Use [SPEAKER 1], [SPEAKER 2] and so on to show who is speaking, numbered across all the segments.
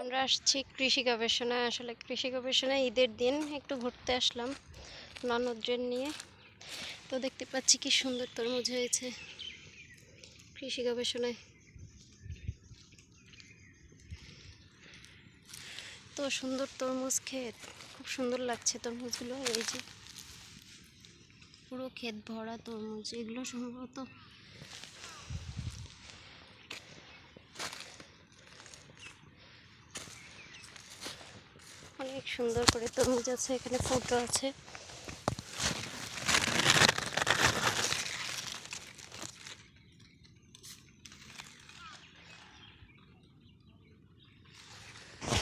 [SPEAKER 1] আমরা আসছি কৃষি গবেষণায়। আসলে কৃষি গবেষণায় ঈদের দিন একটু ঘুরতে আসলাম ননদদের নিয়ে। তো দেখতে পাচ্ছি কি সুন্দর তরমুজ হয়েছে কৃষি গবেষণায়। তো সুন্দর তরমুজ ক্ষেত, খুব সুন্দর লাগছে তরমুজগুলো। এই যে পুরো ক্ষেত ভরা তরমুজ, এগুলো সম্ভবত অনেক সুন্দর করে তরমুজ আছে, এখানে ফুটও আছে।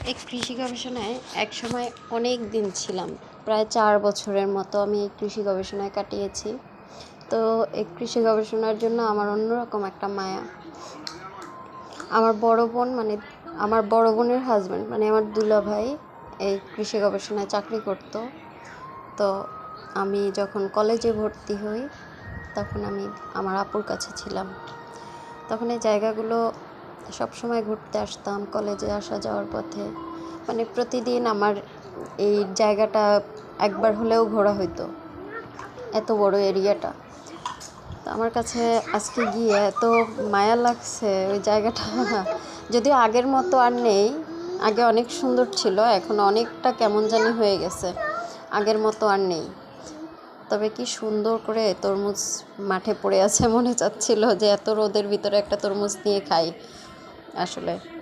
[SPEAKER 1] এই কৃষি গবেষণায় এক সময় অনেক দিন ছিলাম, প্রায় 4 বছরের মতো আমি এই কৃষি গবেষণায় কাটিয়েছি। তো এই কৃষি গবেষণার জন্য আমার অন্যরকম একটা মায়া। আমার বড় বোনের হাজব্যান্ড মানে আমার দুলাভাই এই কৃষি গবেষণায় চাকরি করতো। তো আমি যখন কলেজে ভর্তি হই তখন আমি আমার আপুর কাছে ছিলাম। তখন এই জায়গাগুলো সবসময় ঘুরতে আসতাম কলেজে আসা যাওয়ার পথে। মানে প্রতিদিন আমার এই জায়গাটা একবার হলেও ঘোরা হইতো, এত বড় এরিয়াটা। তো আমার কাছে আজকে গিয়ে এত মায়া লাগছে ওই জায়গাটা। যদিও আগের মতো আর নেই, আগে অনেক সুন্দর ছিল, এখন অনেকটা কেমন জানি হয়ে গেছে, আগের মতো আর নেই। তবে কি সুন্দর করে তরমুজ মাঠে পড়ে আছে, মনে চাচ্ছিল যে এত রোদের ভিতরে একটা তরমুজ নিয়ে খাই আসলে।